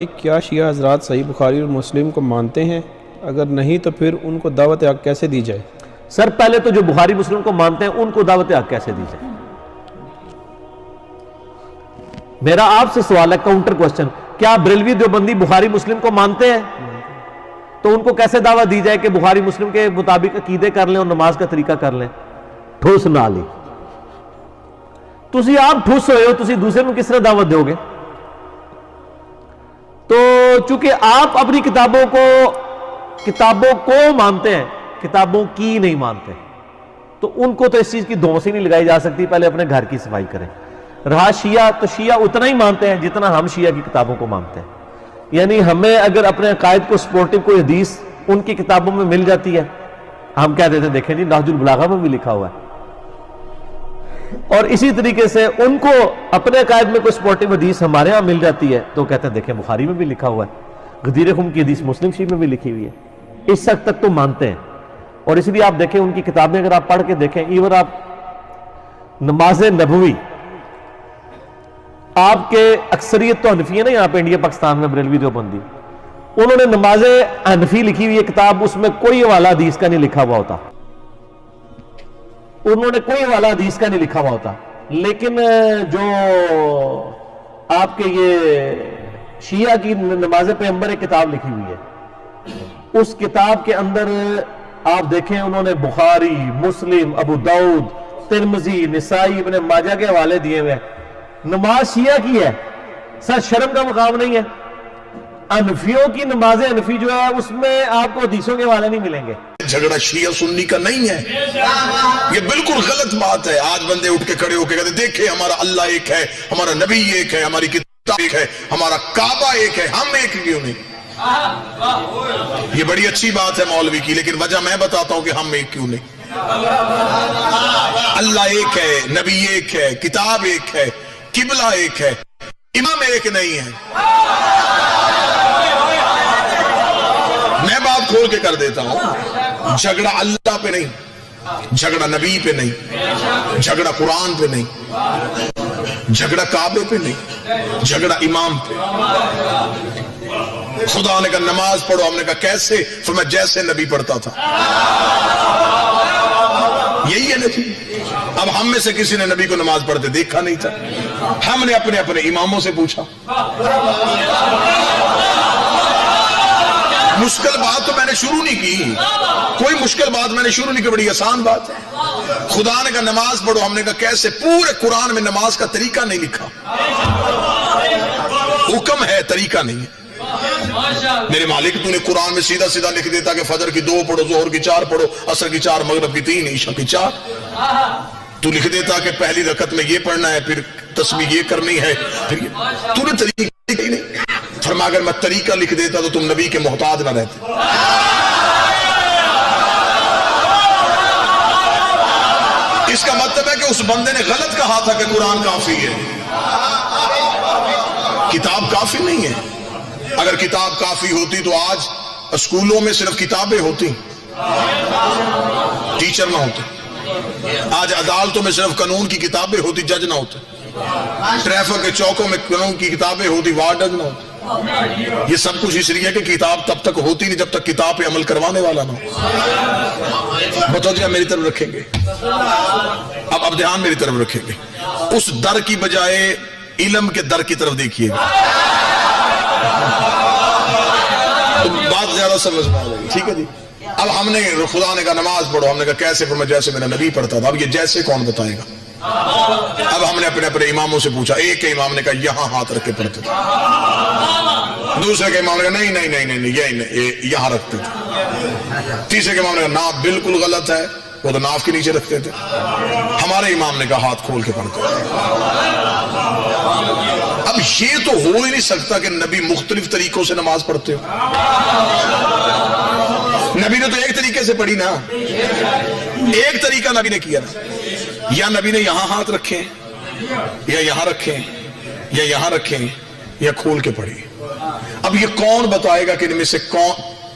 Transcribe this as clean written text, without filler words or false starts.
کیا شیعہ حضرات صحیح بخاری اور مسلم کو مانتے ہیں؟ اگر نہیں تو پھر ان کو دعوت حق کیسے دی جائے؟ سر پہلے تو جو بخاری مسلم کو مانتے ہیں ان کو دعوت حق کیسے دی جائے؟ میرا آپ سے سوال ہے، کاؤنٹر کوسچن، کیا بریلوی دیوبندی بخاری مسلم کو مانتے ہیں؟ تو ان کو کیسے دعوت دی جائے کہ بخاری مسلم کے مطابق عقیدے کر لیں اور نماز کا طریقہ کر لیں؟ ٹھوس نہ لی تسی آپ ٹھوس ہوئے ہو، تسی دوسرے میں کس طرح دعوت دو گے؟ تو چونکہ آپ اپنی کتابوں کو مانتے ہیں، کتابوں کی نہیں مانتے، تو ان کو تو اس چیز کی دھونسی نہیں لگائی جا سکتی، پہلے اپنے گھر کی صفائی کریں۔ رہا شیعہ، تو شیعہ اتنا ہی مانتے ہیں جتنا ہم شیعہ کی کتابوں کو مانتے ہیں، یعنی ہمیں اگر اپنے عقائد کو سپورٹنگ کوئی حدیث ان کی کتابوں میں مل جاتی ہے، ہم کہہ دیتے ہیں دیکھیں جی نہج البلاغہ میں بھی لکھا ہوا ہے، اور اسی طریقے سے ان کو اپنے عقائد میں کوئی سپورٹنگ حدیث ہمارے ہاں مل جاتی ہے تو کہتے ہیں دیکھیں بخاری میں بھی لکھا ہوا ہے، غدیر خم کی حدیث مسلم شریف میں بھی لکھی ہوئی ہے، اس حد تک تو مانتے ہیں۔ اور اس لیے آپ دیکھیں ان کی کتابیں اگر آپ پڑھ کے دیکھیں، ایون آپ نماز نبوی، آپ کے اکثریت تو حنفی ہے نا یہاں پہ انڈیا پاکستان میں بریلوی دیوبندی، انہوں نے نماز حنفی لکھی ہوئی ہے کتاب، اس میں کوئی حوالہ حدیث کا نہیں لکھا ہوا ہوتا، انہوں نے کوئی حوالہ حدیث کا نہیں لکھا ہوا ہوتا، لیکن جو آپ کے یہ شیعہ کی نماز پیغمبر کتاب لکھی ہوئی ہے، اس کتاب کے اندر آپ دیکھیں انہوں نے بخاری، مسلم، ابو داؤد، ترمذی، نسائی، ابن ماجہ کے حوالے دیے ہوئے ہیں۔ نماز شیعہ کی ہے، سر شرم کا مقام نہیں ہے۔ انفیوں کی نماز انفی جو ہے اس میں آپ کو حدیثوں کے حوالے نہیں ملیں گے۔ جھگڑا شیعہ سنی کا نہیں ہے، یہ بالکل غلط بات ہے۔ آج بندے اٹھ کے کھڑے ہو کے کہتے دیکھیں ہمارا اللہ ایک ہے، ہمارا نبی ایک ہے، ہماری کتاب ایک ہے، ہمارا کعبہ ایک ہے، ہم ایک کیوں نہیں؟ یہ بڑی اچھی بات ہے مولوی کی، لیکن وجہ میں بتاتا ہوں کہ ہم ایک کیوں نہیں۔ اللہ ایک ہے، نبی ایک ہے، کتاب ایک ہے، قبلہ ایک ہے، امام ایک نہیں ہے۔ میں بات کھول کے کر دیتا ہوں، جھگڑا اللہ پہ نہیں، جھگڑا نبی پہ نہیں، جھگڑا قرآن پہ نہیں، جھگڑا کعبے پہ نہیں، جھگڑا امام پہ۔ خدا نے کہا نماز پڑھو، ہم نے کہا کیسے؟ فرمایا جیسے نبی پڑھتا تھا۔ یہی ہے نبی۔ اب ہم میں سے کسی نے نبی کو نماز پڑھتے دیکھا نہیں تھا، ہم نے اپنے اپنے اماموں سے پوچھا۔ مشکل بات تو میں نے شروع نہیں کی، کوئی مشکل بات میں نے شروع نہیں کی، بڑی آسان بات ہے۔ خدا نے کہا نماز پڑھو، ہم نے کہا کیسے؟ پورے قرآن میں نماز کا طریقہ نہیں لکھا، حکم ہے طریقہ نہیں ہے۔ میرے مالک تو نے قرآن میں سیدھا سیدھا لکھ دیتا کہ فجر کی 2 پڑھو، ظہر کی 4 پڑھو، عصر کی 4، مغرب کی 3، عشاء کی 4۔ تو لکھ دیتا کہ پہلی رکعت میں یہ پڑھنا ہے، پھر تسبیح یہ کرنی ہے، پھر تو نے طریقہ ہی نہیں۔ فرما اگر میں طریقہ لکھ دیتا تو تم نبی کے محتاج نہ رہتے۔ اس کا مطلب ہے کہ اس بندے نے غلط کہا تھا کہ قرآن کافی ہے، کتاب کافی نہیں ہے۔ اگر کتاب کافی ہوتی تو آج اسکولوں میں صرف کتابیں ہوتی، ٹیچر نہ ہوتے۔ آج عدالتوں میں صرف قانون کی کتابیں ہوتی، جج نہ ہوتے۔ ٹریفک کے چوکوں میں قانون کی کتابیں ہوتی، وارڈن نہ ہوتے۔ یہ سب کچھ اس لیے ہے کہ کتاب تب تک ہوتی نہیں جب تک کتاب پہ عمل کروانے والا نہ ہو۔ متوجہ میری طرف رکھیں گے، اب دھیان میری طرف رکھیں گے۔ اس در کی بجائے علم کے در کی طرف دیکھیے گا، تو بات زیادہ سمجھ میں آ جائے گی۔ ٹھیک ہے جی۔ اب ہم نے خدا نے کہا نماز پڑھو، ہم نے کہا کیسے؟ فرمایا جیسے میرا نبی پڑھتا تھا۔ اب یہ جیسے کون بتائے گا؟ اب ہم نے اپنے اپنے اماموں سے پوچھا، ایک کے امام نے کہا یہاں ہاتھ رکھ کے پڑھتے تھے، دوسرے کے امام نے کہا نہیں یہاں رکھتے تھے، تیسرے کے امام نے کہا نا بالکل غلط ہے، وہ تو ناف کے نیچے رکھتے تھے، ہمارے امام نے کہا ہاتھ کھول کے پڑھتے تھے۔ اب یہ تو ہو ہی نہیں سکتا کہ نبی مختلف طریقوں سے نماز پڑھتے ہو۔ نبی نے تو ایک طریقے سے پڑھی نا، ایک طریقہ نبی نے کیا نا، یا نبی نے یہاں ہاتھ رکھے یا یہاں رکھے یا یہاں رکھے یا کھول کے پڑھی۔ اب یہ کون بتائے گا کہ ان میں سے کون